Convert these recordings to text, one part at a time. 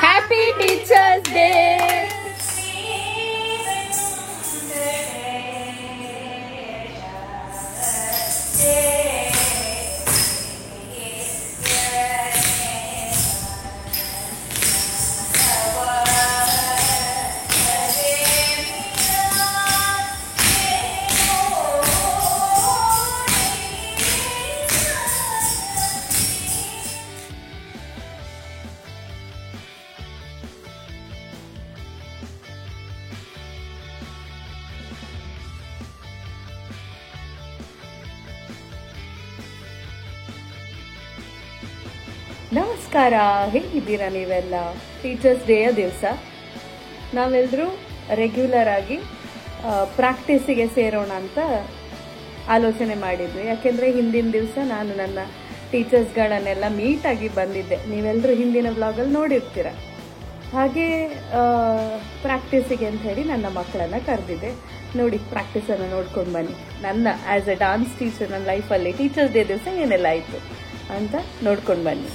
Happy Teachers Day! ನಮಸ್ಕಾರ, ಹೇಗಿದ್ದೀರಾ ನೀವೆಲ್ಲ? ಟೀಚರ್ಸ್ ಡೇಯ ದಿವಸ ನಾವೆಲ್ಲರೂ ರೆಗ್ಯುಲರ್ ಆಗಿ ಪ್ರಾಕ್ಟೀಸಿಗೆ ಸೇರೋಣ ಅಂತ ಆಲೋಚನೆ ಮಾಡಿದ್ವಿ. ಯಾಕೆಂದರೆ ಹಿಂದಿನ ದಿವಸ ನಾನು ನನ್ನ ಟೀಚರ್ಸ್ಗಳನ್ನೆಲ್ಲ ಮೀಟಾಗಿ ಬಂದಿದ್ದೆ. ನೀವೆಲ್ಲರೂ ಹಿಂದಿನ ವ್ಲಾಗಲ್ಲಿ ನೋಡಿರ್ತೀರ. ಹಾಗೆ ಪ್ರಾಕ್ಟೀಸಿಗೆ ಅಂತ ಹೇಳಿ ನನ್ನ ಮಕ್ಕಳನ್ನು ಕರೆದಿದ್ದೆ. ನೋಡಿ, ಪ್ರಾಕ್ಟೀಸನ್ನು ನೋಡ್ಕೊಂಡು ಬನ್ನಿ. ನನ್ನ ಆ್ಯಸ್ ಎ ಡಾನ್ಸ್ ಟೀಚರ್ ನನ್ನ ಲೈಫಲ್ಲಿ ಟೀಚರ್ಸ್ ಡೇ ದಿವಸ ಏನೆಲ್ಲ ಆಯಿತು ಅಂತ ನೋಡ್ಕೊಂಡು ಬನ್ನಿ.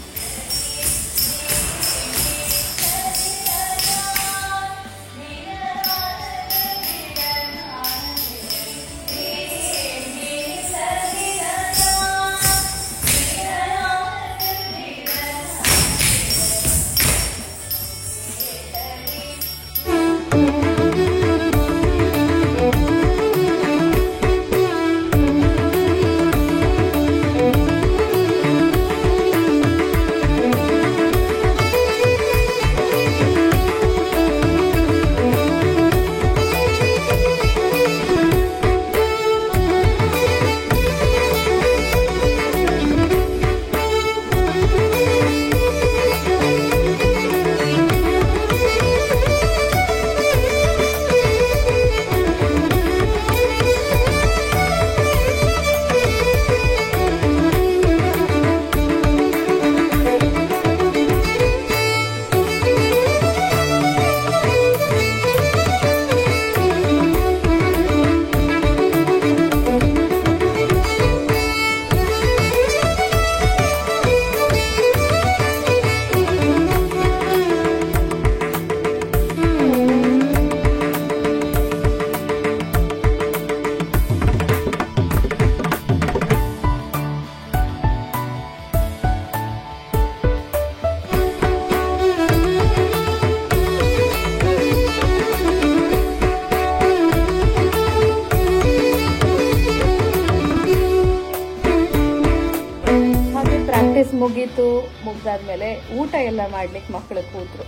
ಮುಗ್ದಾದ್ಮೇಲೆ ಊಟ ಎಲ್ಲ ಮಾಡ್ಲಿಕ್ಕೆ ಮಕ್ಕಳು ಕೂತ್ರು.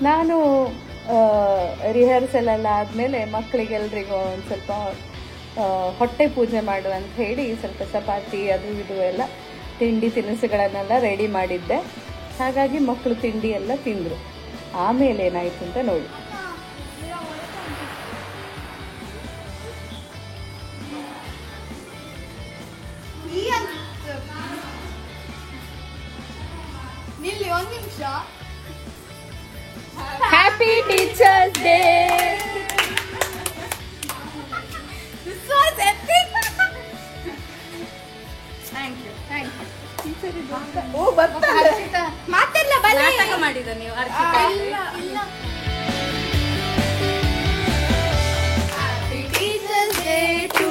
ನಾನು ರಿಹರ್ಸಲ್ ಎಲ್ಲ ಆದಮೇಲೆ ಮಕ್ಕಳಿಗೆಲ್ರಿಗೂ ಒಂದು ಸ್ವಲ್ಪ ಹೊಟ್ಟೆ ಪೂಜೆ ಮಾಡು ಅಂತ ಹೇಳಿ ಸ್ವಲ್ಪ ಚಪಾತಿ ಅದು ಇದು ಎಲ್ಲ ತಿಂಡಿ ತಿನಿಸುಗಳನ್ನೆಲ್ಲ ರೆಡಿ ಮಾಡಿದ್ದೆ. ಹಾಗಾಗಿ ಮಕ್ಕಳು ತಿಂಡಿ ಎಲ್ಲ ತಿಂದರು. ಆಮೇಲೆ ಏನಾಯ್ತು ಅಂತ ನೋಡಿ. Happy Teachers Day! This was epic! Thank you. Oh, ಬರ್ತಾ ಹರ್ಷಿತಾ ಮಾತೆಲ್ಲ ಬಲೆ ನಾಟಕ ಮಾಡಿದ ನೀವು ಹರ್ಷಿತಾ. ಇಲ್ಲ Happy Teachers Day to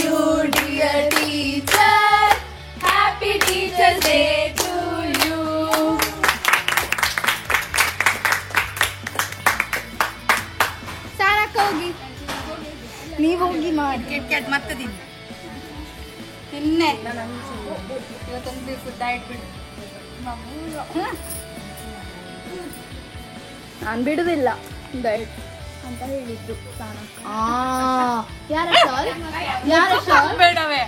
you dear teacher. Happy Teachers Day to you. ಹೋಗಿ ನೀವು ಹೋಗಿ ಮಾಡಿ ಕೆಟ್ ಮತ್ತೆ ತಿನ್ನೆ ಇವತ್ತೊಂದು ಫುಡ್ ಡಯಟ್ ಬಿಡು. ನಾನು ಬಿಡುದಿಲ್ಲ ಡಯಟ್ ಅಂತ ಹೇಳಿದ್ದು. ಬೇಡವೇ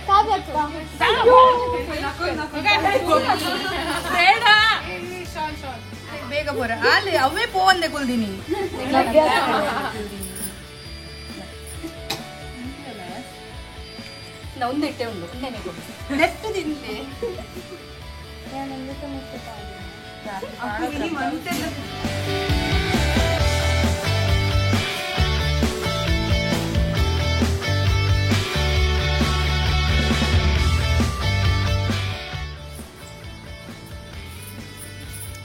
ಬೇಗ ಬೋರ ಅಲ್ಲಿ ಅವೇ ಪೋ ಅಂದೆ ಕುಲ್ದಿನಿ. ಒಂದಿಟ್ಟೆ ಉಂಡು ನೆಟ್ಟು ತಿಂತೆ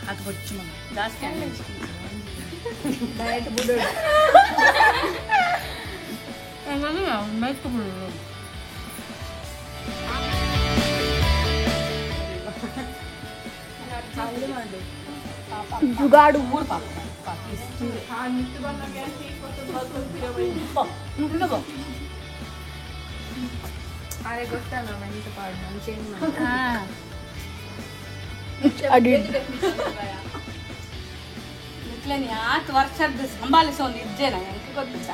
ಅದು ಗೊಚ್ಚು ಮಗ ಜಾಸ್ತಿ ಡಯಟ್ ಬಿಡು. ಮೇಯ್ತು ಬಿಡು. ಜುಗಾಡು ಗೊತ್ತಾ ಮೆಂಟ್ ಪಾಡ್ ನಾನು ಚೇಂಜ್ ಇಟ್ಲೇನಿ 8 ವರ್ಷದ ಸಂಭಾಳಿಸೋ ಒಂದು ಇಜ್ಜೆನ எனக்கு ಗೊತ್ತಿಲ್ಲ.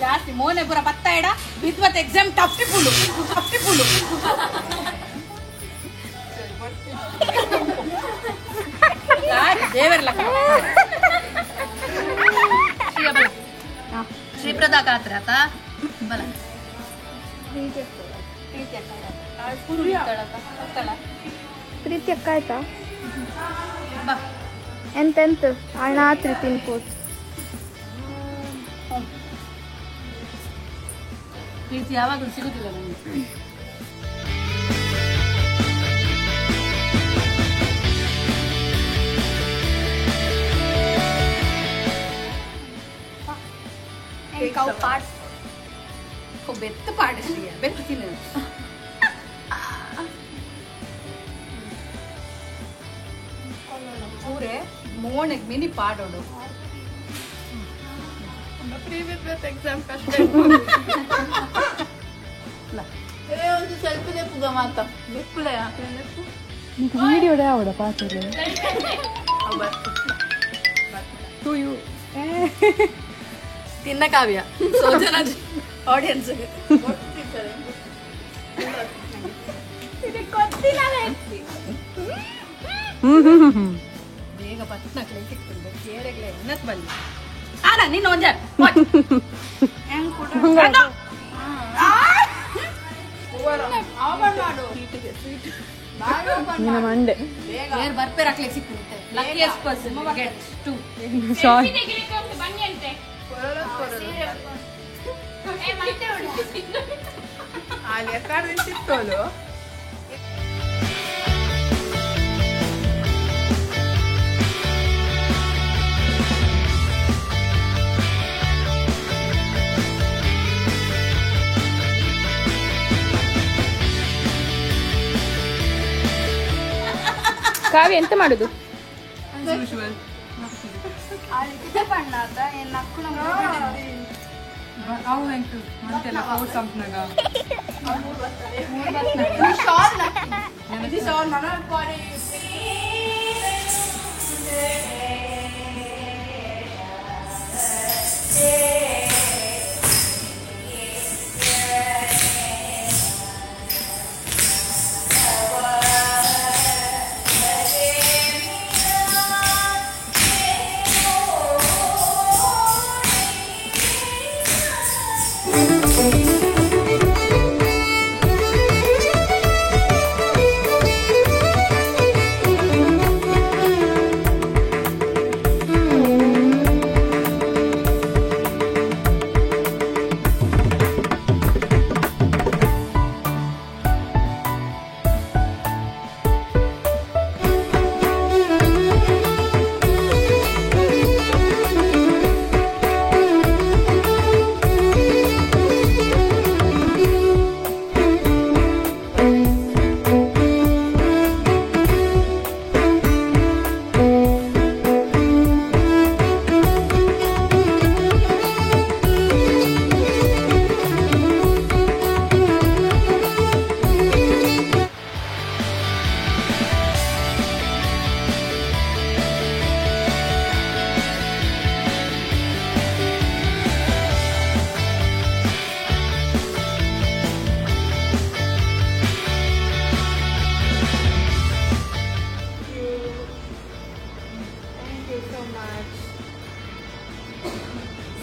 ಜಾಸ್ತಿ ಮೋನೆ ಪೂರ ಪತ್ತ ಇಡ ವಿದ್ವತ್ ಎಕ್ಸಾಮ್ ಟಫ್ಟಿ ಪುಲು ದೇವರ್ಲ ಶ್ರೀಪ್ರದಾ ಕಾತ್ರ ಆತ ಬಲ ಪ್ರೀತಿ ಅಕ್ಕ ಆಯ್ತಾ ಬಾ ಎಂತೆಂತ ಅಣ್ಣ ಆತ್ರಿ ತಿನ್ಕೋದು ಪ್ರೀತಿ ಯಾವಾಗಲೂ ಸಿಗುದಿಲ್ಲ ನನಗೆ. ಬೆತ್ತು ಪಾಡಿಸ್ಲಿಯ ಬೆತ್ತು ತಿನ್ನು ಪೂರೆ ಮೋಣಿಗೆ ಮಿನಿ ಪಾಡೋಡು ಎಕ್ಸಾಮ್ ಕಷ್ಟ ಒಂದು ಸ್ವಲ್ಪ ನೆಪ್ಪುಗ ಮಾತ ನೆಪ್ಪುಲೆ വീഡിയോടെ അവിടെ പാത്തില്ലേ ತಿನ್ನ ಕಾವ್ಯ ಸೋಜನ ಆಡಿಯನ್ಸ್ ಬೇಗ ಪತ್ನಾಕ್ಲೆ ಸಿಕ್ತದೆ ಕೇರೆಗ್ಲೆ ಎನ್ನತ್ ಬಲ್ಲಿ ಆಡ ನೀನು ಒಂಜ ಮಂಡೆ ಬೇರೆ ಬರ್ಪೇರ್ ಹಾಕ್ಲಿಕ್ಕೆ ಸಿಕ್ತದೆ ಲಕ್ಕಿಯಸ್ಟ್ ಪರ್ಸನ್ ಗೆಟ್ಸ್ ಟು ಸಿಕ್ತೋಲು ಕಾವ್ಯ ಎಂತ ಮಾಡುದು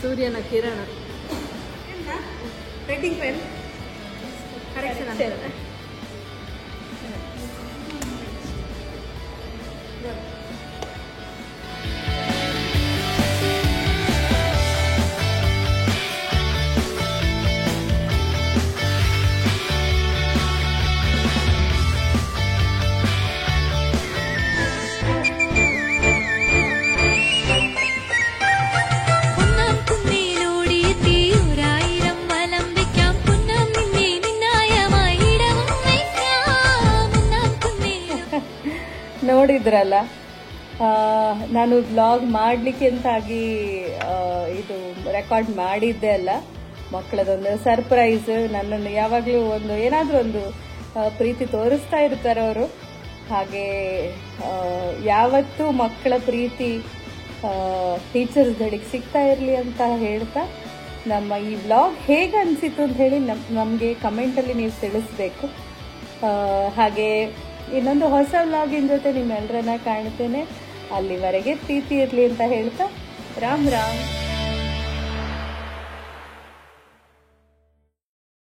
ಸೂರ್ಯನ ಕಿರಣ ರೈಟಿಂಗ್ ಪೆನ್ ಕರೆಕ್ಷನ್ ಅಂತ ಇದ್ರಲ್ಲ, ನಾನು ಬ್ಲಾಗ್ ಮಾಡಲಿಕ್ಕೆ ಅಂತಾಗಿ ಇದು ರೆಕಾರ್ಡ್ ಮಾಡಿದ್ದೆ ಅಲ್ಲ, ಮಕ್ಕಳದೊಂದು ಸರ್ಪ್ರೈಸ್. ನನ್ನನ್ನು ಯಾವಾಗಲೂ ಏನಾದರೂ ಒಂದು ಪ್ರೀತಿ ತೋರಿಸ್ತಾ ಇರ್ತಾರೆ ಅವರು. ಹಾಗೆ ಯಾವತ್ತೂ ಮಕ್ಕಳ ಪ್ರೀತಿ ಟೀಚರ್ಸ್ ಗಳಿಗೆ ಸಿಗ್ತಾ ಇರಲಿ ಅಂತ ಹೇಳ್ತಾ, ನಮ್ಮ ಈ ವ್ಲಾಗ್ ಹೇಗೆ ಅನಿಸಿತು ಅಂತ ಹೇಳಿ ನಮಗೆ ಕಮೆಂಟಲ್ಲಿ ನೀವು ತಿಳಿಸ್ಬೇಕು. ಹಾಗೆ ಇನ್ನೊಂದು ಹೊಸ ವ್ಲಾಗಿನ ಜೊತೆ ನಿಮ್ಮೆಲ್ಲರನ್ನ ಕಾಣ್ತೇನೆ. ಅಲ್ಲಿವರೆಗೆ ಪ್ರೀತಿ ಇರಲಿ ಅಂತ ಹೇಳ್ತಾ ರಾಮ್ ರಾಮ್.